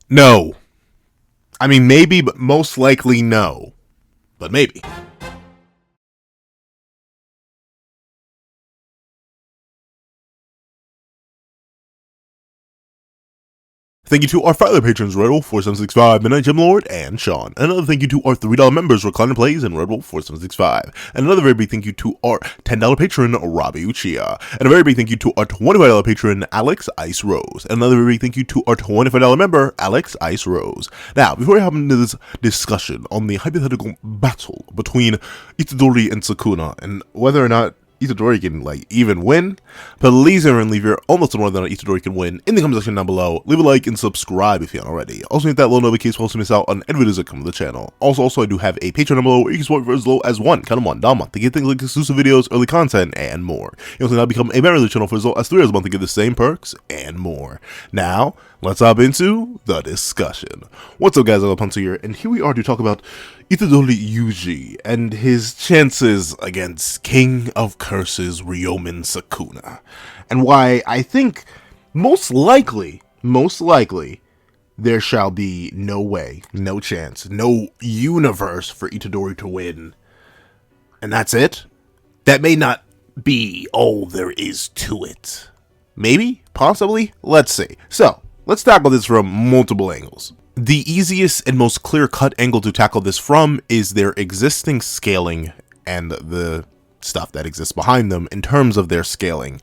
No. I mean, maybe, but most likely no. But maybe. Thank you to our fellow patrons, RedWolf4765, Midnight Gem Lord, and Sean. Another thank you to our $3 members, Recliner Plays and RedWolf4765. And another very big thank you to our $10 patron, Robbie Uchiha. And a very big thank you to our $25 patron, Alex Ice Rose. And another very big thank you to our $25 member, Alex Ice Rose. Now, before we hop into this discussion on the hypothetical battle between Itadori and Sukuna, and whether or not Itadori can, even win, please everyone leave your almost on whether or not Itadori can win in the comment section down below. Leave a like and subscribe if you haven't already. Also hit that little notification bell to miss out on any videos that come to the channel. Also, I do have a Patreon down below where you can support for as low as $1 a month to get things like exclusive videos, early content, and more. You also now become a member of the channel for as low as $3 a month to get the same perks and more. Now, let's hop into the discussion. What's up, guys? I'm Punter here, and here we are to talk about Itadori Yuuji and his chances against King of Curses Ryomen Sukuna, and why I think most likely, there shall be no way, no chance, no universe for Itadori to win. And that's it? That may not be all there is to it. Maybe? Possibly? Let's see. So, let's tackle this from multiple angles. The easiest and most clear-cut angle to tackle this from is their existing scaling and the stuff that exists behind them in terms of their scaling.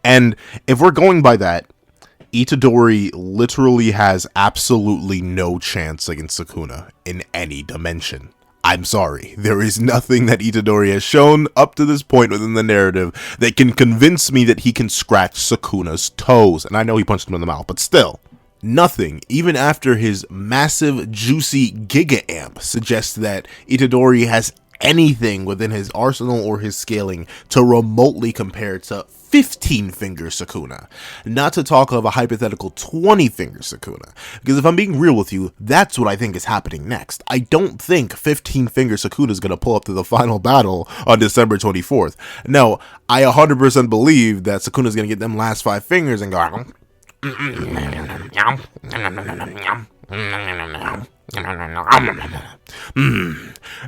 And if we're going by that, Itadori literally has absolutely no chance against Sukuna in any dimension. I'm sorry, there is nothing that Itadori has shown up to this point within the narrative that can convince me that he can scratch Sukuna's toes. And I know he punched him in the mouth, but still. Nothing, even after his massive, juicy Giga Amp, suggests that Itadori has anything within his arsenal or his scaling to remotely compare to 15-finger Sukuna. Not to talk of a hypothetical 20-finger Sukuna. Because if I'm being real with you, that's what I think is happening next. I don't think 15-finger Sukuna is going to pull up to the final battle on December 24th. No, I 100% believe that Sukuna is going to get them last 5 fingers and go...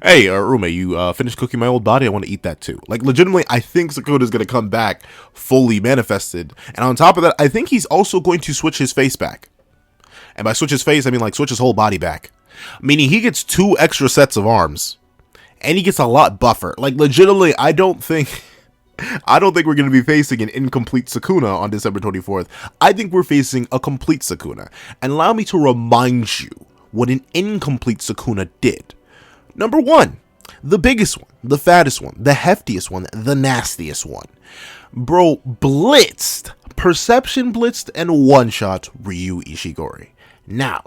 Hey, roommate, you finished cooking my old body? I want to eat that too. Legitimately, I think Sukuna is going to come back fully manifested. And on top of that, I think he's also going to switch his face back. And by switch his face, I mean switch his whole body back. Meaning he gets 2 extra sets of arms. And he gets a lot buffer. Legitimately, I don't think we're going to be facing an incomplete Sukuna on December 24th. I think we're facing a complete Sukuna. And allow me to remind you what an incomplete Sukuna did. Number 1, the biggest one, the fattest one, the heftiest one, the nastiest one. Bro blitzed, perception blitzed, and one-shot Ryu Ishigori. Now,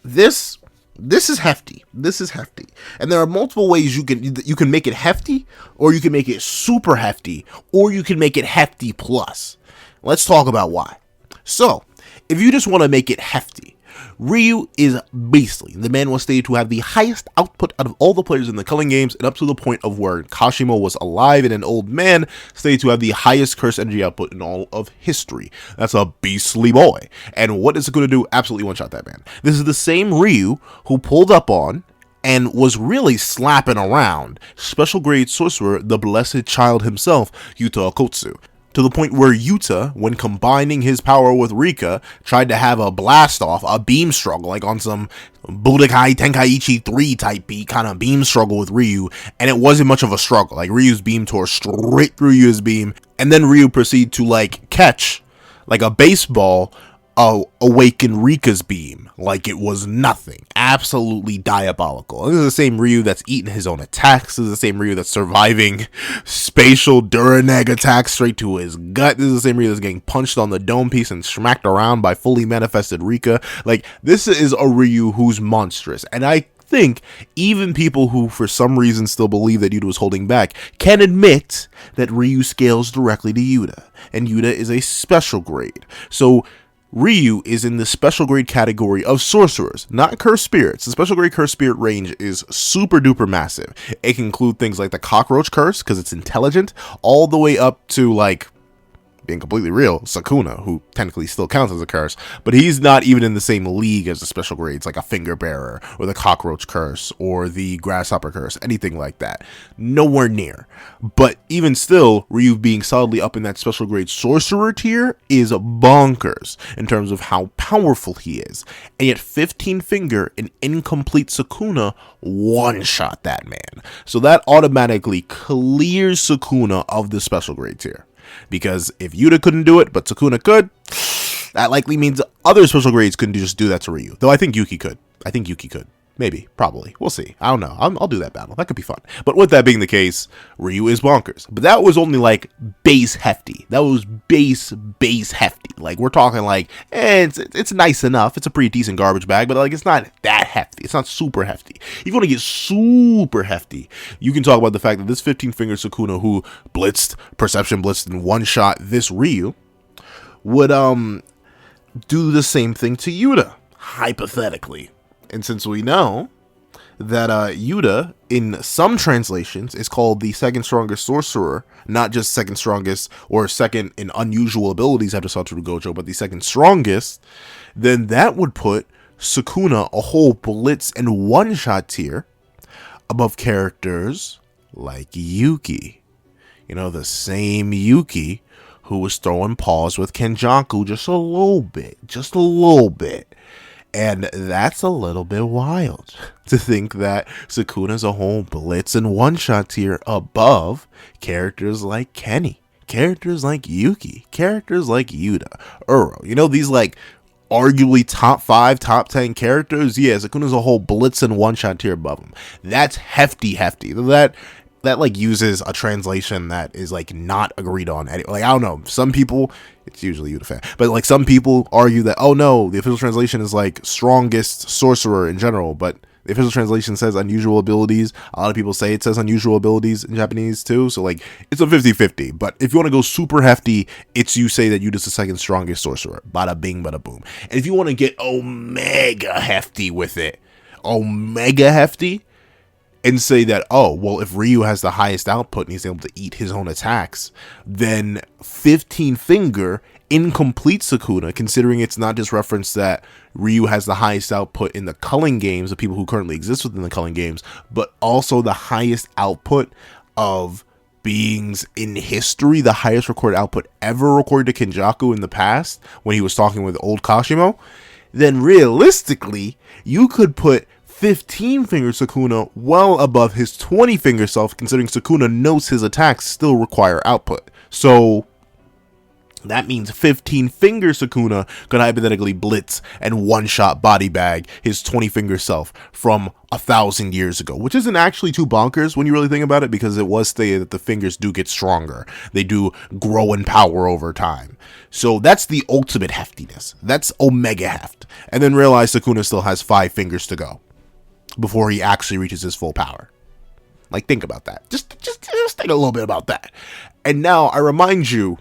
this is hefty. This is hefty. And there are multiple ways you can make it hefty, or you can make it super hefty, or you can make it hefty plus. Let's talk about why. So, if you just want to make it hefty, Ryu is beastly. The man was stated to have the highest output out of all the players in the Culling games, and up to the point of where Kashimo was alive and an old man, stated to have the highest curse energy output in all of history. That's a beastly boy. And what is it going to do? Absolutely one-shot that man. This is the same Ryu who pulled up on and was really slapping around special grade sorcerer, the blessed child himself, Yuta Okotsu. To the point where Yuta, when combining his power with Rika, tried to have a blast off, a beam struggle, on some Budokai Tenkaichi 3 type beat, kind of beam struggle with Ryu, and it wasn't much of a struggle. Ryu's beam tore straight through Yu's beam, and then Ryu proceeded to catch, a baseball, awaken Rika's beam like it was nothing. Absolutely diabolical. This is the same Ryu that's eating his own attacks. This is the same Ryu that's surviving spatial Duraneg attacks straight to his gut. This is the same Ryu that's getting punched on the dome piece and smacked around by fully manifested Rika. This is a Ryu who's monstrous. And I think even people who for some reason still believe that Yuta was holding back can admit that Ryu scales directly to Yuta. And Yuta is a special grade. So Ryu is in the special grade category of sorcerers, not cursed spirits. The special grade cursed spirit range is super duper massive. It can include things like the cockroach curse, because it's intelligent, all the way up to being completely real, Sukuna, who technically still counts as a curse, but he's not even in the same league as the special grades, like a finger bearer, or the cockroach curse, or the grasshopper curse, anything like that. Nowhere near. But even still, Ryu being solidly up in that special grade sorcerer tier is bonkers in terms of how powerful he is. And yet 15 finger and incomplete Sukuna one-shot that man. So that automatically clears Sukuna of the special grade tier. Because if Yuta couldn't do it, but Sukuna could, that likely means other special grades couldn't just do that to Ryu. Though I think Yuki could. Maybe, probably. We'll see. I don't know. I'll do that battle. That could be fun. But with that being the case, Ryu is bonkers. But that was only like base hefty. That was base hefty. Like we're talking like, it's nice enough. It's a pretty decent garbage bag, but like it's not that hefty. It's not super hefty. If you want to get super hefty, you can talk about the fact that this 15-finger Sukuna who perception blitzed and one-shot this Ryu would do the same thing to Yuta, hypothetically. And since we know that Yuta, in some translations, is called the second strongest sorcerer, not just second strongest or second in unusual abilities after Satoru Gojo, but the second strongest, then that would put Sukuna a whole blitz and one-shot tier above characters like Yuki. You know, the same Yuki who was throwing paws with kenjaku just a little bit. And that's a little bit wild to think that Sukuna's a whole blitz and one-shot tier above characters like Kenny, characters like Yuki, characters like Yuta, Uro. You know, these like arguably top 5, top 10 characters. Yeah, Sukuna's a whole blitz and one-shot tier above them. That's hefty. That like uses a translation that is like not agreed on. Like, I don't know. Some people, it's usually you the fan, but like some people argue that, oh no, the official translation is like strongest sorcerer in general, but the official translation says unusual abilities. A lot of people say it says unusual abilities in Japanese too. So like it's a 50-50, but if you want to go super hefty, it's you say that you just the second strongest sorcerer. Bada bing, bada boom. And if you want to get omega hefty with it, and say that, oh, well, if Ryu has the highest output and he's able to eat his own attacks, then 15-finger incomplete Sukuna, considering it's not just reference that Ryu has the highest output in the culling games, the people who currently exist within the culling games, but also the highest output of beings in history, the highest recorded output ever recorded to Kenjaku in the past, when he was talking with old Kashimo, then realistically, you could put 15-finger Sukuna well above his 20-finger self, considering Sukuna knows his attacks still require output. So that means 15-finger Sukuna could hypothetically blitz and one-shot body bag his 20-finger self from 1,000 years ago, which isn't actually too bonkers when you really think about it, because it was stated that the fingers do get stronger. They do grow in power over time. So that's the ultimate heftiness. That's omega heft. And then realize Sukuna still has 5 fingers to go before he actually reaches his full power. Like, think about that. Just think a little bit about that. And now I remind you,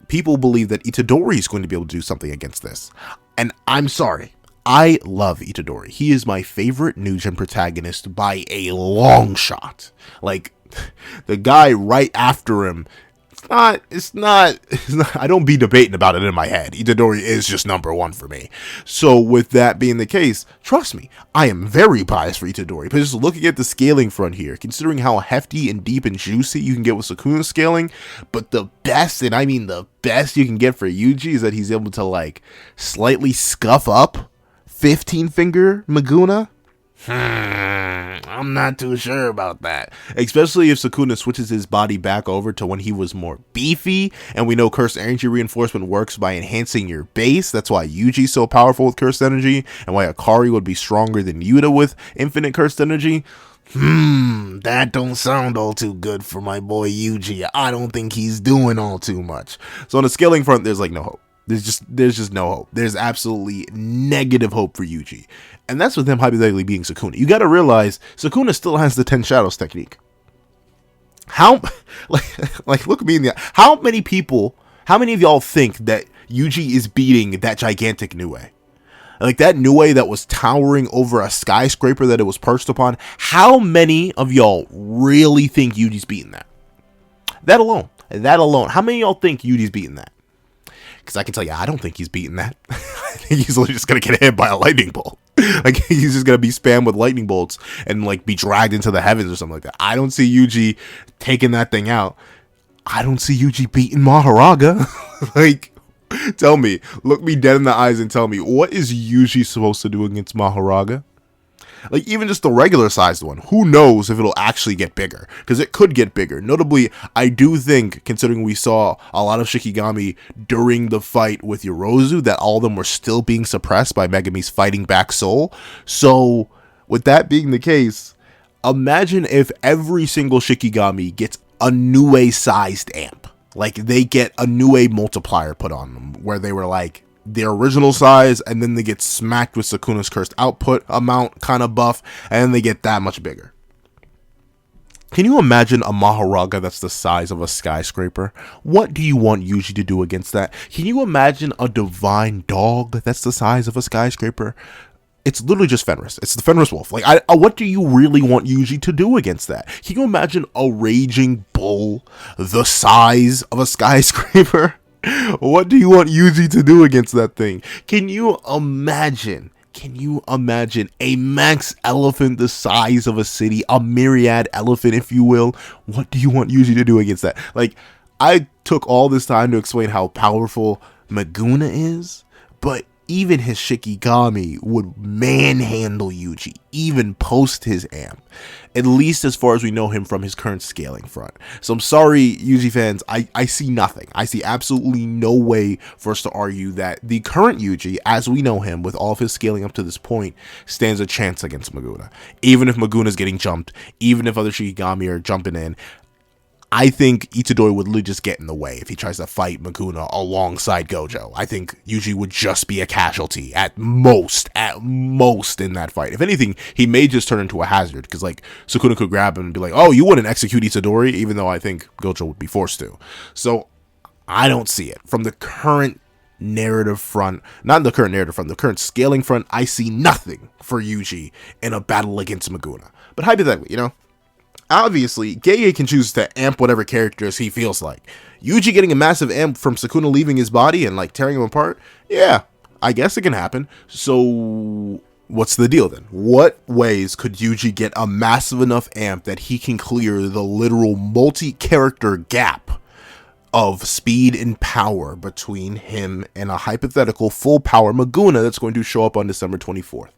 people believe that Itadori is going to be able to do something against this. And I'm sorry. I love Itadori. He is my favorite New Gen protagonist by a long shot. Like, the guy right after him, it's not, I don't be debating about it in my head. Itadori is just number 1 for me. So with that being the case, trust me, I am very biased for Itadori. But just looking at the scaling front here, considering how hefty and deep and juicy you can get with Sukuna scaling, but the best, and I mean the best you can get for Yuuji is that he's able to like slightly scuff up 15-finger Maguna. I'm not too sure about that. Especially if Sukuna switches his body back over to when he was more beefy, and we know cursed energy reinforcement works by enhancing your base. That's why Yuji's so powerful with cursed energy, and why Akari would be stronger than Yuta with infinite cursed energy. That don't sound all too good for my boy Yuji. I don't think he's doing all too much. So on the scaling front, there's like no hope. There's just no hope. There's absolutely negative hope for Yuji. And that's with him hypothetically being Sukuna. You got to realize Sukuna still has the 10 shadows technique. How, like look at me in the eye. How many of y'all think that Yuji is beating that gigantic Nue? Like that Nue that was towering over a skyscraper that it was perched upon. How many of y'all really think Yuji's beating that? That alone. That alone, how many of y'all think Yuji's beating that? Because I can tell you, I don't think he's beating that. I think he's literally just going to get hit by a lightning bolt. Like, he's just going to be spammed with lightning bolts and, like, be dragged into the heavens or something like that. I don't see Yuji taking that thing out. I don't see Yuji beating Maharaga. Like, tell me, look me dead in the eyes and tell me, what is Yuji supposed to do against Maharaga? Like, even just the regular sized one, who knows if it'll actually get bigger, because it could get bigger. Notably, I do think, considering we saw a lot of Shikigami during the fight with Yorozu, that all of them were still being suppressed by Megumi's fighting back soul. So, with that being the case, imagine if every single Shikigami gets a Nue sized amp. Like, they get a Nue multiplier put on them, where they were like their original size, and then they get smacked with Sukuna's cursed output amount kind of buff, and then they get that much bigger. Can you imagine a Maharaga that's the size of a skyscraper? What do you want Yuji to do against that? Can you imagine a divine dog that's the size of a skyscraper? It's literally just Fenris. It's the Fenris wolf. Like, what do you really want Yuji to do against that? Can you imagine a raging bull the size of a skyscraper? What do you want Yuji to do against that thing? Can you imagine a max elephant the size of a city, a myriad elephant, if you will? What do you want Yuji to do against that? Like, I took all this time to explain how powerful Maguna is, but even his Shikigami would manhandle Yuji, even post his amp. At least as far as we know him from his current scaling front. So I'm sorry, Yuji fans, I see nothing. I see absolutely no way for us to argue that the current Yuji, as we know him, with all of his scaling up to this point, stands a chance against Maguna. Even if Maguna's getting jumped, even if other Shikigami are jumping in, I think Itadori would literally just get in the way if he tries to fight Maguna alongside Gojo. I think Yuji would just be a casualty at most in that fight. If anything, he may just turn into a hazard, because like Sukuna could grab him and be like, oh, you wouldn't execute Itadori, even though I think Gojo would be forced to. So I don't see it. From the current narrative front, not the current narrative front, the current scaling front, I see nothing for Yuji in a battle against Maguna. But hypothetically, you know, obviously, Gege can choose to amp whatever characters he feels like. Yuji getting a massive amp from Sukuna leaving his body and like tearing him apart? Yeah, I guess it can happen. So what's the deal then? What ways could Yuji get a massive enough amp that he can clear the literal multi-character gap of speed and power between him and a hypothetical full power Maguna that's going to show up on December 24th?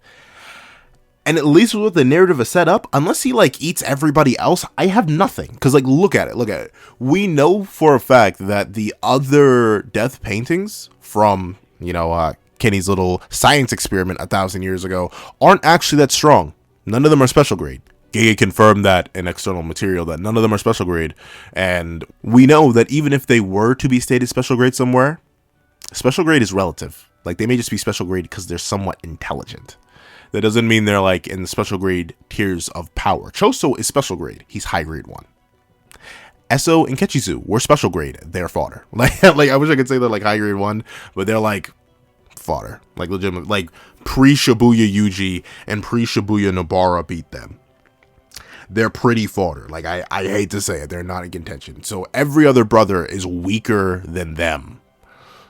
And at least with the narrative is set up, unless he like eats everybody else, I have nothing. Because like, look at it. We know for a fact that the other death paintings from, you know, Kenny's little science experiment 1,000 years ago aren't actually that strong. None of them are special grade. Gege confirmed that in external material that none of them are special grade. And we know that even if they were to be stated special grade somewhere, special grade is relative. Like, they may just be special grade because they're somewhat intelligent. That doesn't mean they're like in the special grade tiers of power. Choso is special grade. He's high grade 1. Eso and Kechizu were special grade. They're fodder. Like I wish I could say they're like high grade 1, but they're like fodder. Like legitimate. Like pre-Shibuya Yuji and pre-Shibuya Nobara beat them. They're pretty fodder. Like I hate to say it. They're not in contention. So every other brother is weaker than them.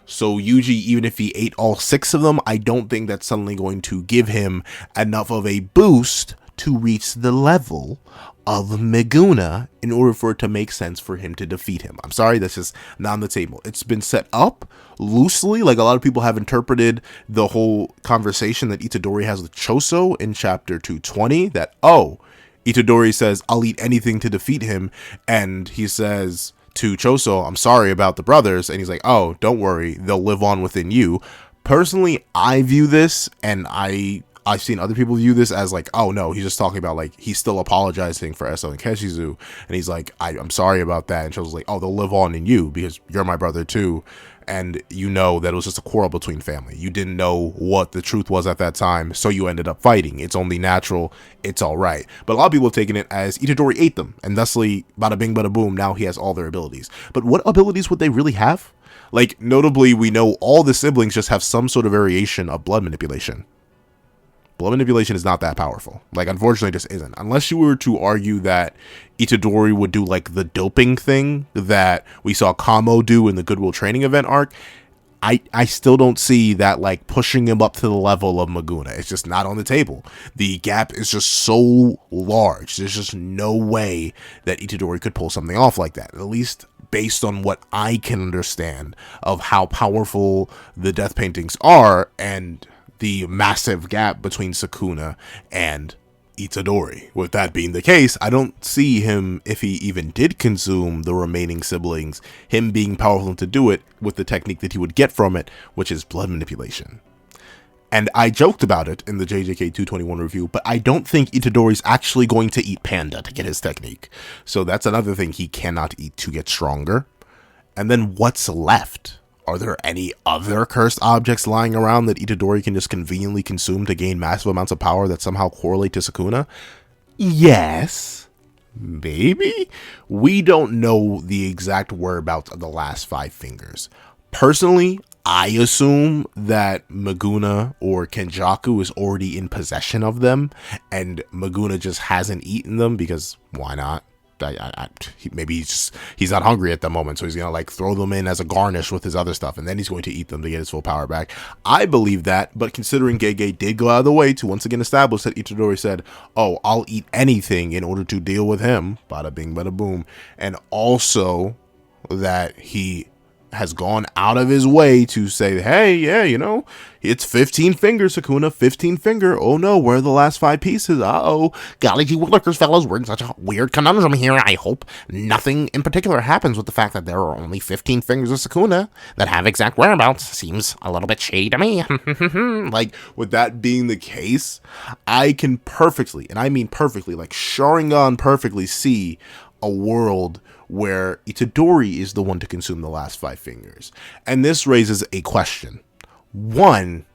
So Yuji, even if he ate all 6 of them, I don't think that's suddenly going to give him enough of a boost to reach the level of Maguna in order for it to make sense for him to defeat him. I'm sorry, that's just not on the table. It's been set up loosely, like a lot of people have interpreted the whole conversation that Itadori has with Choso in chapter 220, that, oh, Itadori says, I'll eat anything to defeat him, and he says to Choso, I'm sorry about the brothers, and he's like, oh, don't worry, they'll live on within you. Personally, I view this, and I've seen other people view this as like, oh no, he's just talking about like, he's still apologizing for Eso and Keshizu, and he's like, I'm sorry about that, and Choso's like, oh, they'll live on in you, because you're my brother too, and you know that it was just a quarrel between family. You didn't know what the truth was at that time, so you ended up fighting. It's only natural. It's all right. But a lot of people have taken it as Itadori ate them, and thusly, bada bing, bada boom, now he has all their abilities. But what abilities would they really have? Like, notably, we know all the siblings just have some sort of variation of blood manipulation. blood manipulation is not that powerful. Like, unfortunately, just isn't. Unless you were to argue that Itadori would do, like, the doping thing that we saw Kamo do in the Goodwill Training Event arc, I still don't see that, like, pushing him up to the level of Maguna. It's just not on the table. The gap is just so large. There's just no way that Itadori could pull something off like that, at least based on what I can understand of how powerful the death paintings are and the massive gap between Sukuna and Itadori. With that being the case, I don't see him, if he even did consume the remaining siblings, him being powerful to do it with the technique that he would get from it, which is blood manipulation. And I joked about it in the JJK 221 review, but I don't think Itadori's actually going to eat panda to get his technique. So that's another thing he cannot eat to get stronger. And then what's left? Are there any other cursed objects lying around that Itadori can just conveniently consume to gain massive amounts of power that somehow correlate to Sukuna? Yes. Maybe? We don't know the exact whereabouts of the last 5 fingers. Personally, I assume that Maguna or Kenjaku is already in possession of them, and Maguna just hasn't eaten them because why not? Maybe he's not hungry at the moment, so he's gonna like throw them in as a garnish with his other stuff, and then he's going to eat them to get his full power back. I believe that, but considering Gege did go out of the way to once again establish that Itadori said, "Oh, I'll eat anything in order to deal with him," bada bing, bada boom, and also that he has gone out of his way to say, hey, yeah, you know, it's 15 fingers, Sukuna, 15 finger. Oh no, where are the last 5 pieces? Uh-oh. Golly gee willikers, fellas, we're in such a weird conundrum here. I hope nothing in particular happens with the fact that there are only 15 fingers of Sukuna that have exact whereabouts. Seems a little bit shady to me. Like, with that being the case, I can perfectly, and I mean perfectly, like Sharingan perfectly see a world where Itadori is the one to consume the last 5 fingers. And this raises a question. One,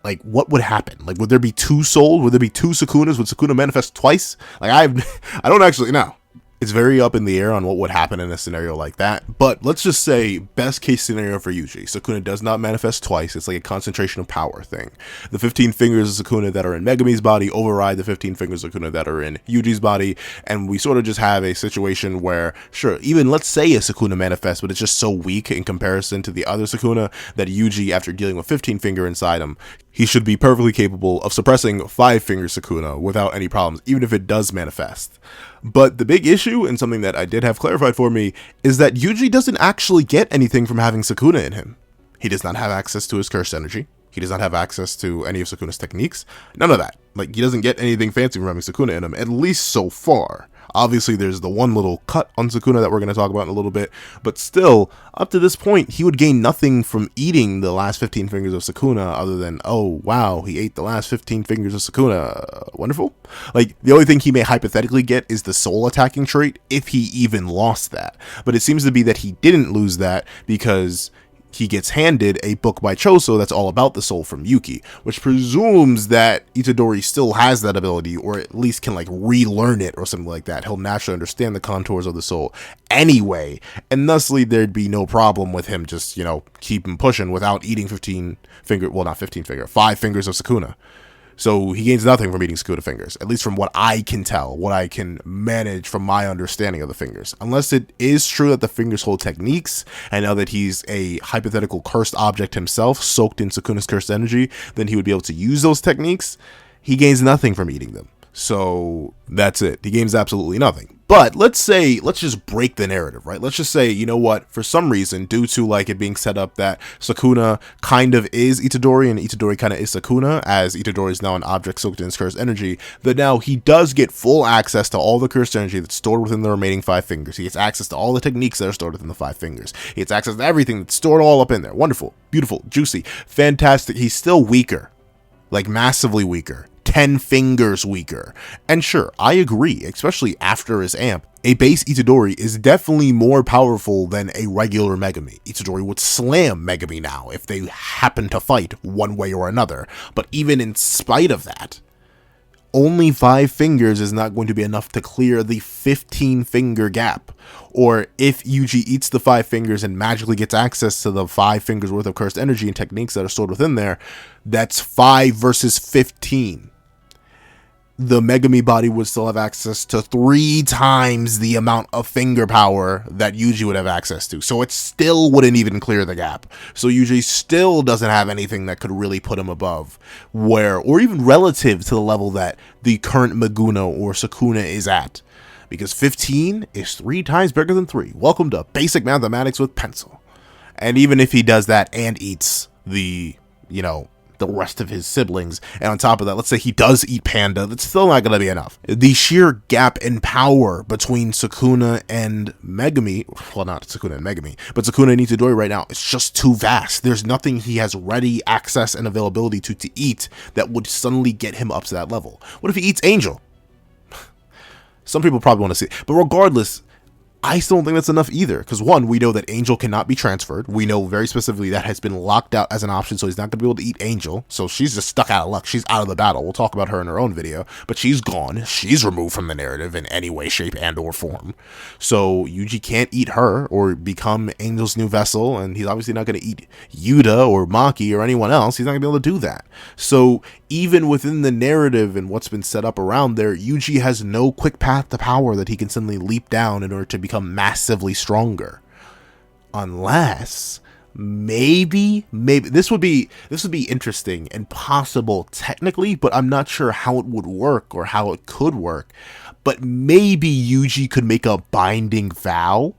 like, what would happen? Like, would there be 2 souls? Would there be 2 Sukunas? Would Sukuna manifest twice? Like, I don't actually know. It's very up in the air on what would happen in a scenario like that. But let's just say best case scenario for Yuuji. Sukuna does not manifest twice. It's like a concentration of power thing. The 15 fingers of Sukuna that are in Megumi's body override the 15 fingers of Sukuna that are in Yuji's body. And we sort of just have a situation where, sure, even let's say a Sukuna manifests, but it's just so weak in comparison to the other Sukuna that Yuuji, after dealing with 15 finger inside him, he should be perfectly capable of suppressing 5 finger Sukuna without any problems, even if it does manifest. But the big issue, and something that I did have clarified for me, is that Yuuji doesn't actually get anything from having Sukuna in him. He does not have access to his cursed energy. He does not have access to any of Sukuna's techniques. None of that. Like, he doesn't get anything fancy from having Sukuna in him, at least so far. Obviously, there's the one little cut on Sukuna that we're going to talk about in a little bit, but still, up to this point, he would gain nothing from eating the last 15 fingers of Sukuna other than, oh, wow, he ate the last 15 fingers of Sukuna. Wonderful. Like, the only thing he may hypothetically get is the soul attacking trait, if he even lost that. But it seems to be that he didn't lose that because he gets handed a book by Choso that's all about the soul from Yuki, which presumes that Itadori still has that ability, or at least can like relearn it or something like that. He'll naturally understand the contours of the soul anyway, and thusly there'd be no problem with him just, you know, keep him pushing without eating 15 finger, well, not 15 finger, 5 fingers of Sukuna. So he gains nothing from eating Sukuna fingers, at least from what I can tell, what I can manage from my understanding of the fingers. Unless it is true that the fingers hold techniques, and now that he's a hypothetical cursed object himself, soaked in Sukuna's cursed energy, then he would be able to use those techniques. He gains nothing from eating them. So that's it. He gains absolutely nothing. But let's just break the narrative, right? Let's just say, you know what, for some reason, due to like it being set up that Sukuna kind of is Itadori and Itadori kind of is Sukuna, as Itadori is now an object soaked in his cursed energy, that now he does get full access to all the cursed energy that's stored within the remaining 5 fingers. He gets access to all the techniques that are stored within the 5 fingers. He gets access to everything that's stored all up in there. Wonderful, beautiful, juicy, fantastic. He's still weaker, like massively weaker. 10 fingers weaker. And sure, I agree, especially after his amp, a base Itadori is definitely more powerful than a regular Megumi. Itadori would slam Megumi now if they happen to fight one way or another. But even in spite of that, only 5 fingers is not going to be enough to clear the 15 finger gap. Or if Yuuji eats the 5 fingers and magically gets access to the 5 fingers worth of cursed energy and techniques that are stored within there, that's 5 versus 15. The Megami body would still have access to 3 times the amount of finger power that Yuuji would have access to. So it still wouldn't even clear the gap. So Yuuji still doesn't have anything that could really put him above or even relative to the level that the current Maguna or Sukuna is at. Because 15 is 3 times bigger than 3. Welcome to basic mathematics with pencil. And even if he does that and eats the rest of his siblings, and on top of that, let's say he does eat Panda, that's still not going to be enough. The sheer gap in power between Sukuna and Megami, well, not Sukuna and Megami, but Sukuna and Itadori right now, is just too vast. There's nothing he has ready access and availability to eat that would suddenly get him up to that level. What if he eats Angel? Some people probably want to see it, but regardless, I still don't think that's enough either, because one, we know that Angel cannot be transferred. We know very specifically that has been locked out as an option, so he's not going to be able to eat Angel. So she's just stuck out of luck. She's out of the battle. We'll talk about her in her own video, but she's gone. She's removed from the narrative in any way, shape, and or form. So Yuuji can't eat her or become Angel's new vessel, and he's obviously not going to eat Yuta or Maki or anyone else. He's not going to be able to do that. So even within the narrative and what's been set up around there, Yuuji has no quick path to power that he can suddenly leap down in order to become massively stronger, unless maybe this would be interesting and possible technically, but I'm not sure how it would work or how it could work. But maybe Yuuji could make a binding vow.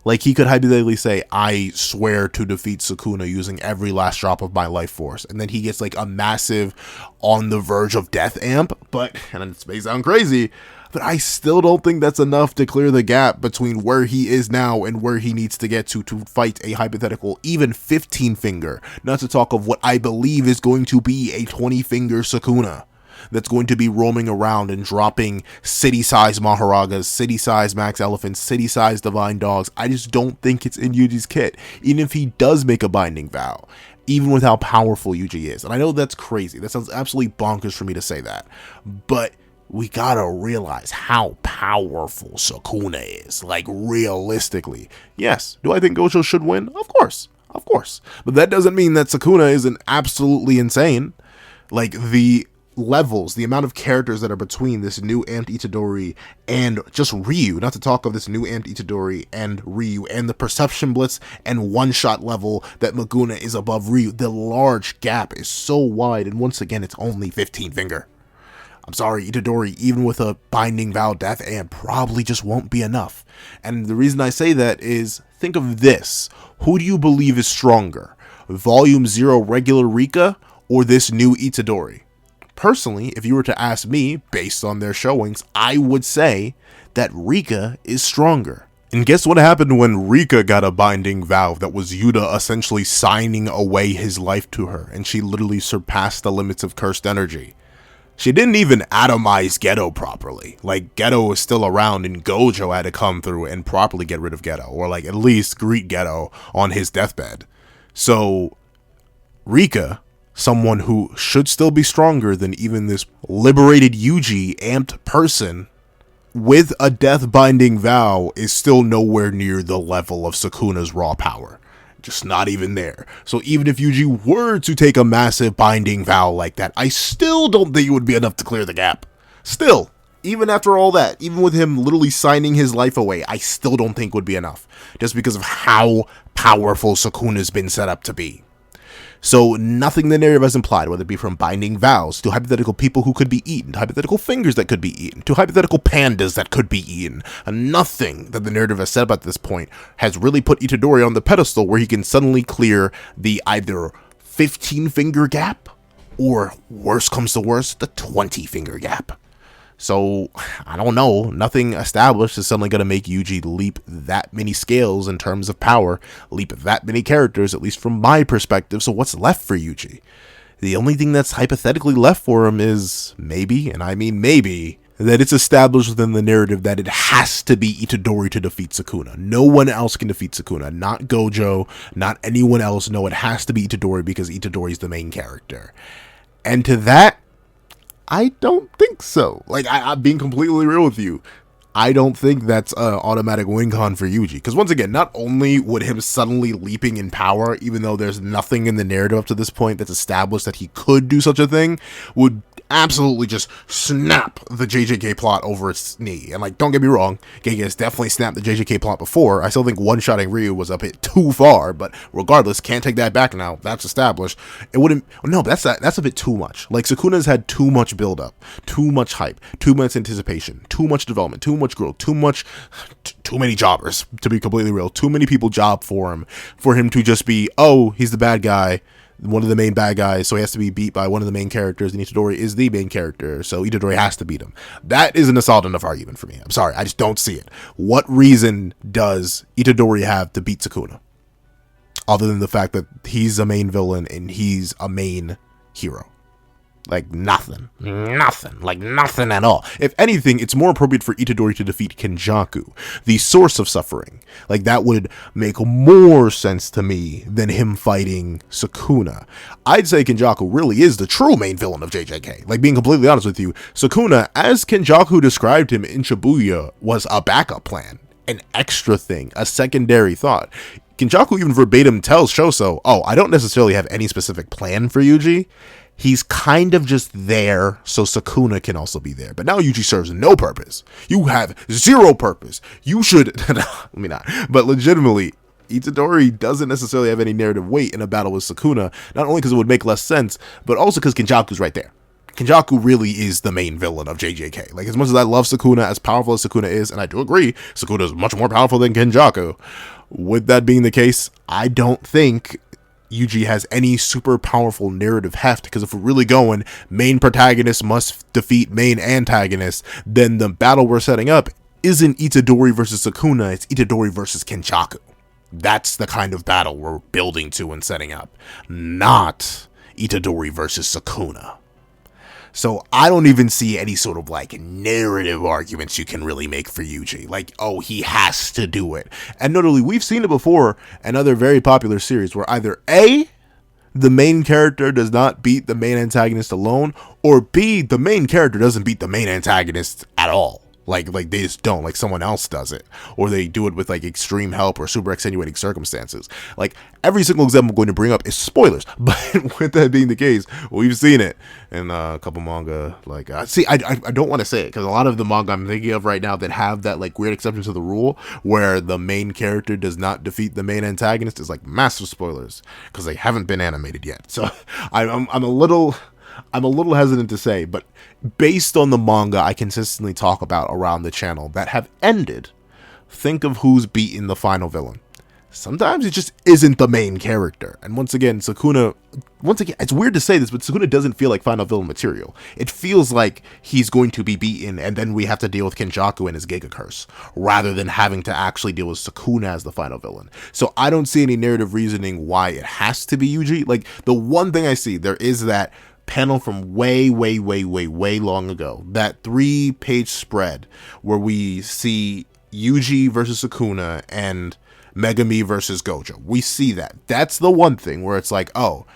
Like, he could hypothetically say, I swear to defeat Sukuna using every last drop of my life force. And then he gets like a massive on the verge of death amp. But, and it may sound crazy, but I still don't think that's enough to clear the gap between where he is now and where he needs to get to fight a hypothetical even 15 finger. Not to talk of what I believe is going to be a 20 finger Sukuna that's going to be roaming around and dropping city-sized Maharagas, city-sized Max Elephants, city-sized Divine Dogs. I just don't think it's in Yuji's kit, even if he does make a binding vow, even with how powerful Yuuji is. And I know that's crazy. That sounds absolutely bonkers for me to say that, but we gotta realize how powerful Sukuna is, like, realistically. Yes, do I think Gojo should win? Of course. But that doesn't mean that Sukuna isn't absolutely insane. Like, the levels, the amount of characters that are between this new amped Itadori and just Ryu, not to talk of this new amped Itadori and Ryu, and the perception blitz and one-shot level that Maguna is above Ryu, the large gap is so wide, and once again, it's only 15 finger. I'm sorry, Itadori, even with a binding vow death amp, probably just won't be enough. And the reason I say that is, think of this. Who do you believe is stronger? Volume 0 regular Rika or this new Itadori? Personally, if you were to ask me, based on their showings, I would say that Rika is stronger. And guess what happened when Rika got a binding vow that was Yuta essentially signing away his life to her, and she literally surpassed the limits of cursed energy? She didn't even atomize Geto properly. Like, Geto was still around, and Gojo had to come through and properly get rid of Geto, or like at least greet Geto on his deathbed. So Rika, someone who should still be stronger than even this liberated Yuuji amped person with a death binding vow, is still nowhere near the level of Sukuna's raw power. Just not even there. So even if Yuuji were to take a massive binding vow like that, I still don't think it would be enough to clear the gap. Still, even after all that, even with him literally signing his life away, I still don't think would be enough. Just because of how powerful Sukuna's been set up to be. So nothing the narrative has implied, whether it be from binding vows, to hypothetical people who could be eaten, to hypothetical fingers that could be eaten, to hypothetical pandas that could be eaten, and nothing that the narrative has said about this point has really put Itadori on the pedestal where he can suddenly clear the either 15 finger gap, or worse comes to worse, the 20 finger gap. So, I don't know, nothing established is suddenly going to make Yuuji leap that many scales in terms of power, leap that many characters, at least from my perspective. So what's left for Yuuji? The only thing that's hypothetically left for him is maybe, and I mean maybe, that it's established within the narrative that it has to be Itadori to defeat Sukuna. No one else can defeat Sukuna, not Gojo, not anyone else. No, it has to be Itadori because Itadori is the main character. And to that, I don't think so. Like, I'm being completely real with you. I don't think that's an automatic win con for Yuuji. Because once again, not only would him suddenly leaping in power, even though there's nothing in the narrative up to this point that's established that he could do such a thing, would absolutely just snap the JJK plot over its knee. And like, don't get me wrong, Gege has definitely snapped the JJK plot before. I still think one-shotting Ryu was a bit too far, but regardless, can't take that back now. That's established. It wouldn't, no, but that's a bit too much. Like, Sukuna's had too much build-up, too much hype, too much anticipation, too much development, too much growth, too many jobbers, to be completely real. Too many people job for him to just be, oh, he's the bad guy, one of the main bad guys, so he has to be beat by one of the main characters, and Itadori is the main character, so Itadori has to beat him. That isn't a solid enough argument for me. I'm sorry, I just don't see it. What reason does Itadori have to beat Sukuna? Other than the fact that he's a main villain and he's a main hero. Like, nothing at all. If anything, it's more appropriate for Itadori to defeat Kenjaku, the source of suffering. Like, that would make more sense to me than him fighting Sukuna. I'd say Kenjaku really is the true main villain of JJK. Like, being completely honest with you, Sukuna, as Kenjaku described him in Shibuya, was a backup plan, an extra thing, a secondary thought. Kenjaku even verbatim tells Choso, oh, I don't necessarily have any specific plan for Yuuji. He's kind of just there so Sukuna can also be there. But now Yuuji serves no purpose. You have zero purpose. You should, let me not, but legitimately, Itadori doesn't necessarily have any narrative weight in a battle with Sukuna, not only because it would make less sense, but also because Kenjaku's right there. Kenjaku really is the main villain of JJK. Like, as much as I love Sukuna, as powerful as Sukuna is, and I do agree, Sukuna is much more powerful than Kenjaku. With that being the case, I don't think Yuuji has any super powerful narrative heft, because if we're really going main protagonist must defeat main antagonist, then the battle we're setting up isn't Itadori versus Sukuna, it's Itadori versus Kenjaku. That's the kind of battle we're building to and setting up, not Itadori versus Sukuna. So I don't even see any sort of like narrative arguments you can really make for Yuuji. Like, oh, he has to do it. And notably, we've seen it before in other very popular series where either A, the main character does not beat the main antagonist alone, or B, the main character doesn't beat the main antagonist at all. Like they just don't, like someone else does it, or they do it with like extreme help or super extenuating circumstances. Like, every single example I'm going to bring up is spoilers, but with that being the case, we've seen it in a couple manga. Like, I don't want to say it because a lot of the manga I'm thinking of right now that have that like weird exception to the rule where the main character does not defeat the main antagonist is like massive spoilers because they haven't been animated yet. So I'm a little hesitant to say, but based on the manga I consistently talk about around the channel that have ended, think of who's beaten the final villain. Sometimes it just isn't the main character. And once again, it's weird to say this, but Sukuna doesn't feel like final villain material. It feels like he's going to be beaten and then we have to deal with Kenjaku and his Giga Curse, rather than having to actually deal with Sukuna as the final villain. So I don't see any narrative reasoning why it has to be Yuuji. Like, the one thing I see, there is that panel from way long ago, that 3-page spread where we see Yuuji versus Sukuna and Megami versus Gojo. We see that. That's the one thing where it's like, oh,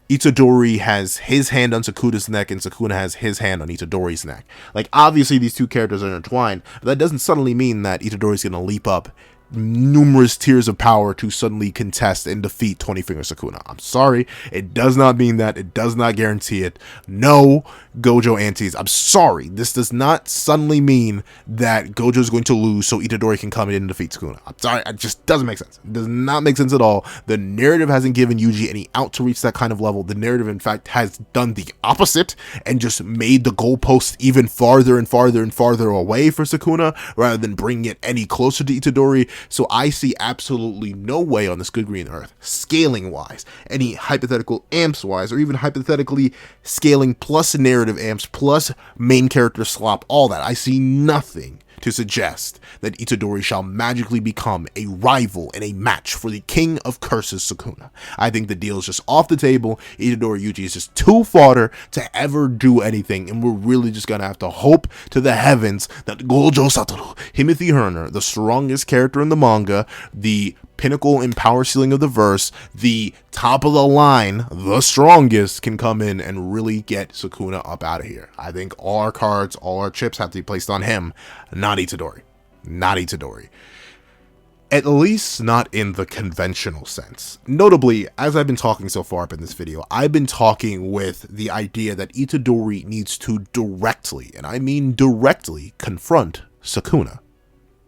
Itadori has his hand on Sukuna's neck and Sukuna has his hand on Itadori's neck. Like, obviously these two characters are intertwined, but that doesn't suddenly mean that Itadori's going to leap up numerous tiers of power to suddenly contest and defeat 20 Finger Sukuna. I'm sorry, it does not mean that. It does not guarantee it. No, Gojo antes, I'm sorry, this does not suddenly mean that Gojo is going to lose so Itadori can come in and defeat Sukuna. I'm sorry, it just doesn't make sense. It does not make sense at all. The narrative hasn't given Yuuji any out to reach that kind of level. The narrative, in fact, has done the opposite and just made the goalposts even farther and farther and farther away for Sukuna, rather than bringing it any closer to Itadori. So I see absolutely no way on this good green earth, scaling wise, any hypothetical amps wise, or even hypothetically scaling plus narrative amps plus main character slop, all that. I see nothing to suggest that Itadori shall magically become a rival and a match for the King of Curses, Sukuna. I think the deal is just off the table. Itadori Yuuji is just too fodder to ever do anything, and we're really just gonna have to hope to the heavens that Gojo Satoru, Himothy Herner, the strongest character in the manga, the pinnacle and power ceiling of the verse, the top of the line, the strongest, can come in and really get Sukuna up out of here. I think all our cards, all our chips have to be placed on him, not Itadori. Not Itadori. At least not in the conventional sense. Notably, as I've been talking so far up in this video, I've been talking with the idea that Itadori needs to directly, and I mean directly, confront Sukuna.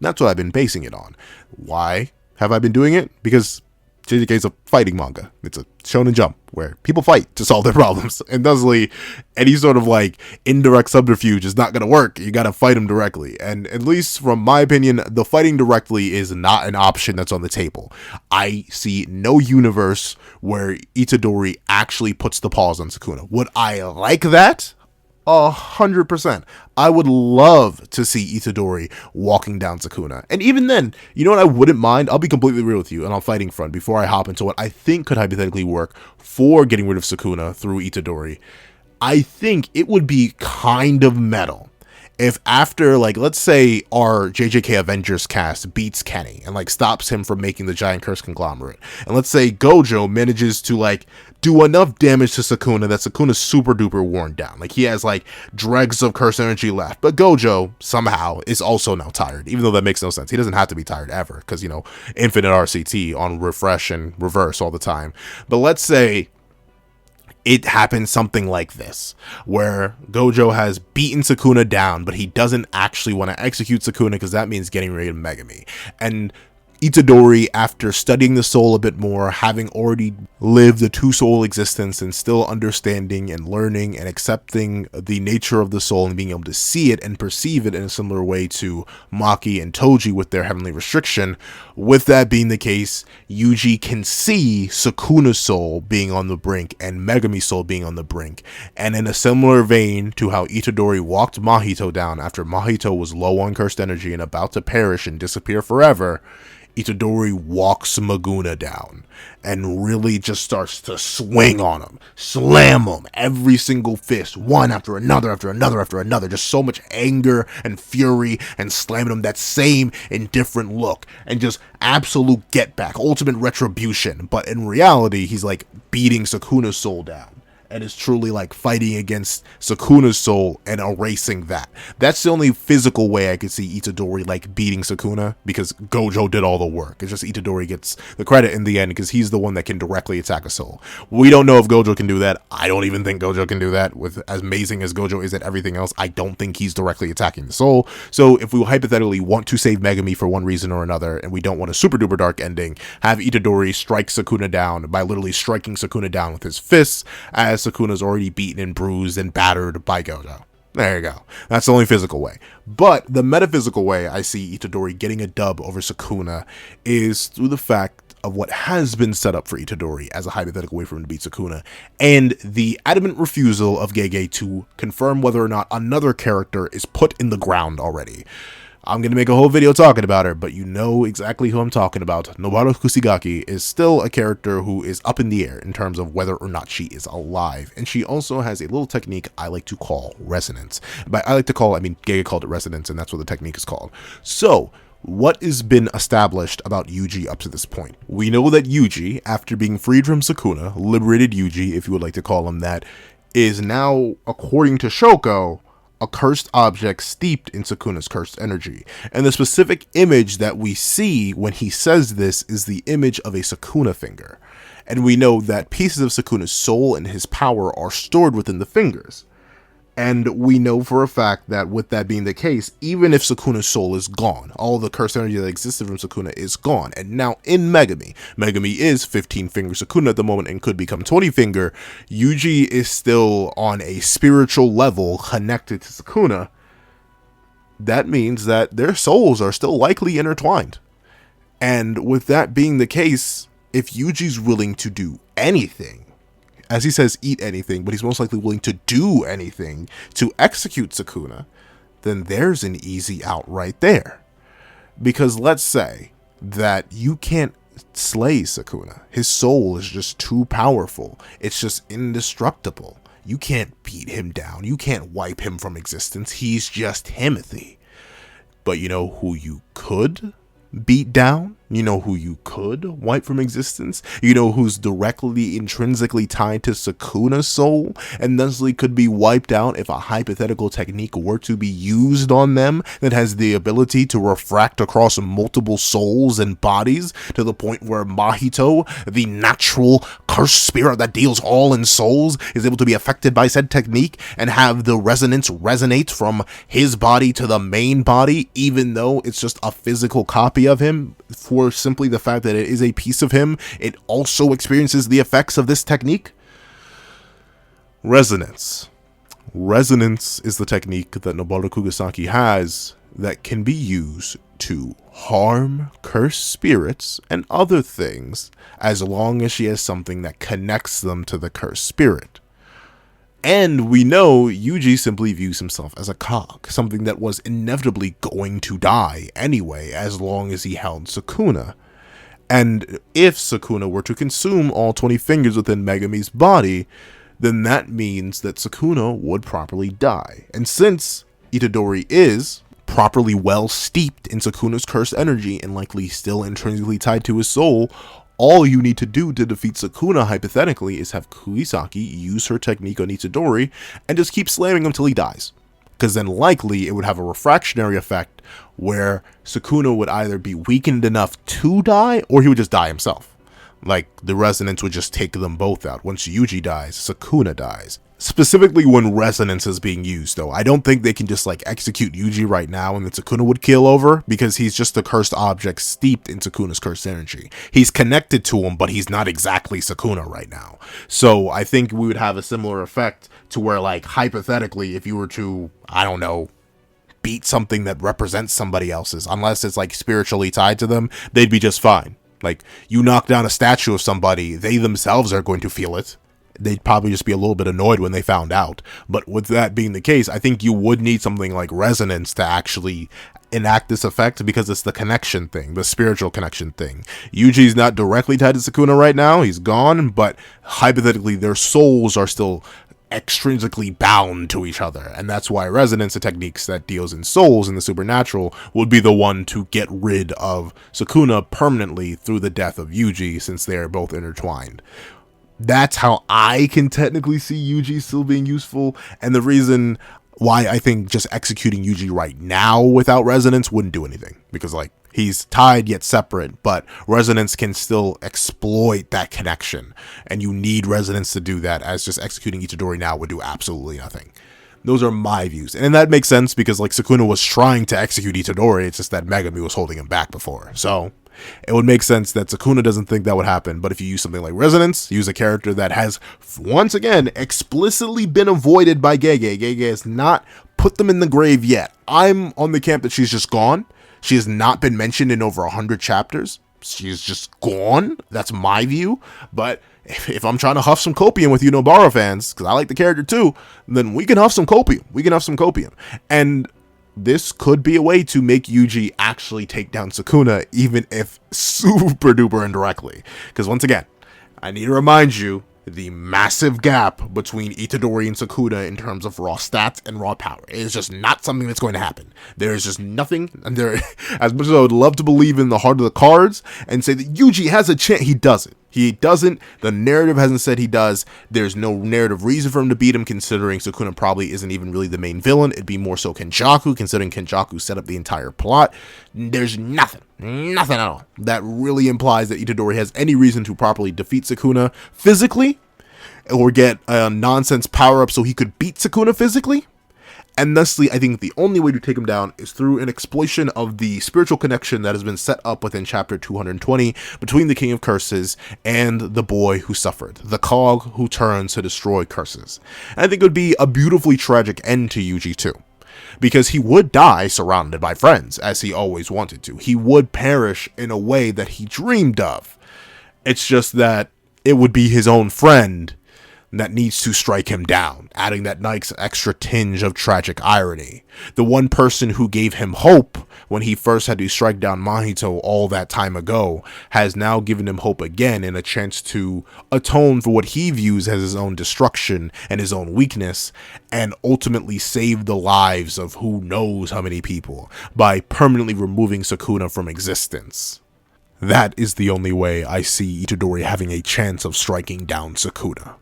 That's what I've been basing it on. Why have I been doing it? Because JJK is a fighting manga. It's a shonen jump where people fight to solve their problems. And thusly, any sort of like indirect subterfuge is not going to work. You got to fight them directly. And at least from my opinion, the fighting directly is not an option that's on the table. I see no universe where Itadori actually puts the paws on Sukuna. Would I like that? 100%. I would love to see Itadori walking down Sukuna. And even then, you know what I wouldn't mind? I'll be completely real with you and on fighting front before I hop into what I think could hypothetically work for getting rid of Sukuna through Itadori. I think it would be kind of metal if after, like, let's say our JJK Avengers cast beats Kenny and, like, stops him from making the giant curse conglomerate. And let's say Gojo manages to, like, do enough damage to Sukuna that Sukuna's super duper worn down. Like, he has, like, dregs of curse energy left. But Gojo, somehow, is also now tired, even though that makes no sense. He doesn't have to be tired ever because, you know, infinite RCT on refresh and reverse all the time. But let's say it happens something like this, where Gojo has beaten Sukuna down, but he doesn't actually want to execute Sukuna because that means getting rid of Megami. And Itadori, after studying the soul a bit more, having already lived a two-soul existence and still understanding and learning and accepting the nature of the soul and being able to see it and perceive it in a similar way to Maki and Toji with their heavenly restriction, with that being the case, Yuuji can see Sukuna's soul being on the brink and Megami's soul being on the brink. And in a similar vein to how Itadori walked Mahito down after Mahito was low on cursed energy and about to perish and disappear forever, Itadori walks Maguna down and really just starts to swing on him, slam him, every single fist, one after another, after another, after another, just so much anger and fury, and slamming him that same indifferent look, and just absolute get back, ultimate retribution. But in reality, he's like beating Sukuna's soul down. And is truly like fighting against Sukuna's soul and erasing that. That's the only physical way I could see Itadori like beating Sukuna, because Gojo did all the work. It's just Itadori gets the credit in the end because he's the one that can directly attack a soul. We don't know if Gojo can do that. I don't even think Gojo can do that. With as amazing as Gojo is at everything else, I don't think he's directly attacking the soul. So if we hypothetically want to save Megami for one reason or another, and we don't want a super duper dark ending, have Itadori strike Sukuna down by literally striking Sukuna down with his fists, as Sukuna's already beaten and bruised and battered by Gojo. There you go. That's the only physical way. But the metaphysical way I see Itadori getting a dub over Sukuna is through the fact of what has been set up for Itadori as a hypothetical way for him to beat Sukuna, and the adamant refusal of Gege to confirm whether or not another character is put in the ground already. I'm going to make a whole video talking about her, but you know exactly who I'm talking about. Noboru Kusigaki is still a character who is up in the air in terms of whether or not she is alive. And she also has a little technique I like to call resonance. But I like to call, I mean, Gege called it resonance, and that's what the technique is called. So, what has been established about Yuuji up to this point? We know that Yuuji, after being freed from Sukuna, liberated Yuuji, if you would like to call him that, is now, according to Shoko, a cursed object steeped in Sukuna's cursed energy. And the specific image that we see when he says this is the image of a Sukuna finger. And we know that pieces of Sukuna's soul and his power are stored within the fingers. And we know for a fact that with that being the case, even if Sukuna's soul is gone, all the cursed energy that existed from Sukuna is gone. And now in Megami is 15 finger Sukuna at the moment and could become 20 finger. Yuuji is still on a spiritual level connected to Sukuna. That means that their souls are still likely intertwined. And with that being the case, if Yuji's willing to do anything, as he says, eat anything, but he's most likely willing to do anything to execute Sukuna, then there's an easy out right there. Because let's say that you can't slay Sukuna. His soul is just too powerful. It's just indestructible. You can't beat him down. You can't wipe him from existence. He's just Timothy. But you know who you could beat down? You know who you could wipe from existence? You know who's directly intrinsically tied to Sukuna's soul and thusly could be wiped out if a hypothetical technique were to be used on them that has the ability to refract across multiple souls and bodies to the point where Mahito, the natural cursed spirit that deals all in souls, is able to be affected by said technique and have the resonance resonate from his body to the main body, even though it's just a physical copy of him. For simply the fact that it is a piece of him, it also experiences the effects of this technique. Resonance. Resonance is the technique that Noboru Kugisaki has that can be used to harm cursed spirits and other things as long as she has something that connects them to the cursed spirit. And we know Yuuji simply views himself as a cog, something that was inevitably going to die anyway as long as he held Sukuna. And if Sukuna were to consume all 20 fingers within Megami's body, then that means that Sukuna would properly die. And since Itadori is properly well steeped in Sukuna's cursed energy and likely still intrinsically tied to his soul, all you need to do to defeat Sukuna, hypothetically, is have Kugisaki use her technique on Itadori and just keep slamming him till he dies. Because then likely it would have a refractionary effect where Sukuna would either be weakened enough to die or he would just die himself. Like, the resonance would just take them both out. Once Yuuji dies, Sukuna dies. Specifically when resonance is being used, though. I don't think they can just, like, execute Yuuji right now and then Sukuna would keel over, because he's just a cursed object steeped in Sukuna's cursed energy. He's connected to him, but he's not exactly Sukuna right now. So I think we would have a similar effect to where, like, hypothetically, if you were to, I don't know, beat something that represents somebody else's, unless it's, like, spiritually tied to them, they'd be just fine. Like, you knock down a statue of somebody, they themselves are going to feel it. They'd probably just be a little bit annoyed when they found out. But with that being the case, I think you would need something like resonance to actually enact this effect, because it's the connection thing, the spiritual connection thing. Yuji's not directly tied to Sukuna right now, he's gone, but hypothetically their souls are still extrinsically bound to each other, and that's why resonance, the techniques that deals in souls in the supernatural, would be the one to get rid of Sukuna permanently through the death of Yuji, since they are both intertwined. That's how I can technically see Yuuji still being useful, and the reason why I think just executing Yuuji right now without resonance wouldn't do anything, because, like, he's tied yet separate, but resonance can still exploit that connection, and you need resonance to do that, as just executing Itadori now would do absolutely nothing. Those are my views, and that makes sense because, like, Sukuna was trying to execute Itadori, it's just that Megami was holding him back before, so it would make sense that Sukuna doesn't think that would happen. But if you use something like resonance, use a character that has, once again, explicitly been avoided by Gege. Gege has not put them in the grave yet. I'm on the camp that she's just gone. She has not been mentioned in over 100 chapters. She's just gone. That's my view. But if I'm trying to huff some copium with you Nobara fans, because I like the character too, then we can huff some copium. And this could be a way to make Yuuji actually take down Sukuna, even if super duper indirectly. Because once again, I need to remind you the massive gap between Itadori and Sukuna in terms of raw stats and raw power. It is just not something that's going to happen. There is just nothing. And there, as much as I would love to believe in the heart of the cards and say that Yuuji has a chance, he doesn't. He doesn't. The narrative hasn't said he does. There's no narrative reason for him to beat him, considering Sukuna probably isn't even really the main villain. It'd be more so Kenjaku, considering Kenjaku set up the entire plot. There's nothing at all that really implies that Itadori has any reason to properly defeat Sukuna physically, or get a nonsense power-up so he could beat Sukuna physically. And thusly, I think the only way to take him down is through an exploitation of the spiritual connection that has been set up within chapter 220 between the King of Curses and the boy who suffered, the cog who turns to destroy curses. And I think it would be a beautifully tragic end to Yuuji too, because he would die surrounded by friends, as he always wanted to. He would perish in a way that he dreamed of. It's just that it would be his own friend that needs to strike him down, adding that nice extra tinge of tragic irony. The one person who gave him hope when he first had to strike down Mahito all that time ago has now given him hope again, and a chance to atone for what he views as his own destruction and his own weakness, and ultimately save the lives of who knows how many people by permanently removing Sukuna from existence. That is the only way I see Itadori having a chance of striking down Sukuna.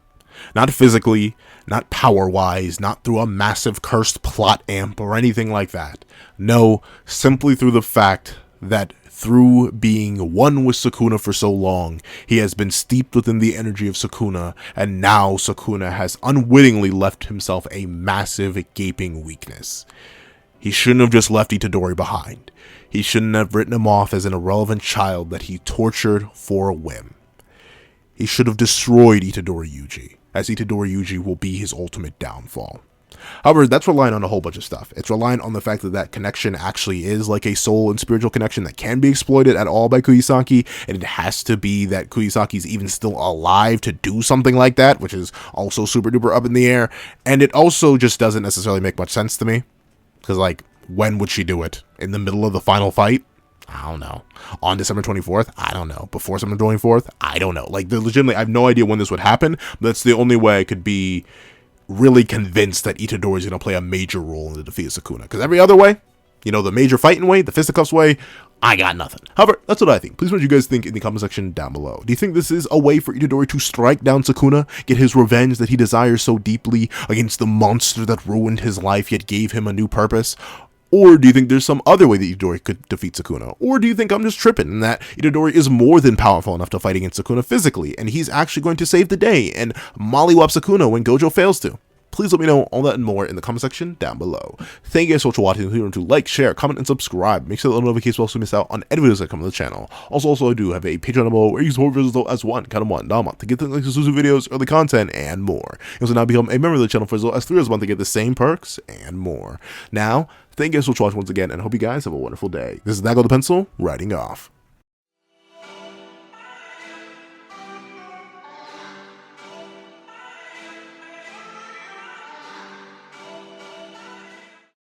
Not physically, not power-wise, not through a massive cursed plot amp or anything like that. No, simply through the fact that through being one with Sukuna for so long, he has been steeped within the energy of Sukuna, and now Sukuna has unwittingly left himself a massive gaping weakness. He shouldn't have just left Itadori behind. He shouldn't have written him off as an irrelevant child that he tortured for a whim. He should have destroyed Itadori Yuuji, as Itadori Yuuji will be his ultimate downfall. However, that's relying on a whole bunch of stuff. It's relying on the fact that that connection actually is like a soul and spiritual connection that can be exploited at all by Kugisaki, and it has to be that Kugisaki's even still alive to do something like that, which is also super duper up in the air, and it also just doesn't necessarily make much sense to me, because like, when would she do it? In the middle of the final fight? I don't know. On December 24th? I don't know. Before December 24th? I don't know. Like, legitimately, I have no idea when this would happen, but that's the only way I could be really convinced that Itadori is going to play a major role in the defeat of Sukuna. Because every other way, you know, the major fighting way, the fisticuffs way, I got nothing. However, that's what I think. Please let me know what you guys think in the comment section down below. Do you think this is a way for Itadori to strike down Sukuna, get his revenge that he desires so deeply against the monster that ruined his life yet gave him a new purpose? Or do you think there's some other way that Itadori could defeat Sukuna? Or do you think I'm just tripping and that Itadori is more than powerful enough to fight against Sukuna physically, and he's actually going to save the day and mollywop Sukuna when Gojo fails to? Please let me know all that and more in the comment section down below. Thank you guys so much for watching. Please remember to like, share, comment, and subscribe. Make sure that notifications will also miss out on any videos that come on the channel. Also, I do have a Patreon below where you can support videos as $1 a month to get the exclusive videos, early content, and more. You also now become a member of the channel for as little as $3 a month to get the same perks and more. Now, thank you guys so much for watching once again, and I hope you guys have a wonderful day. This is Nago the Pencil, writing off.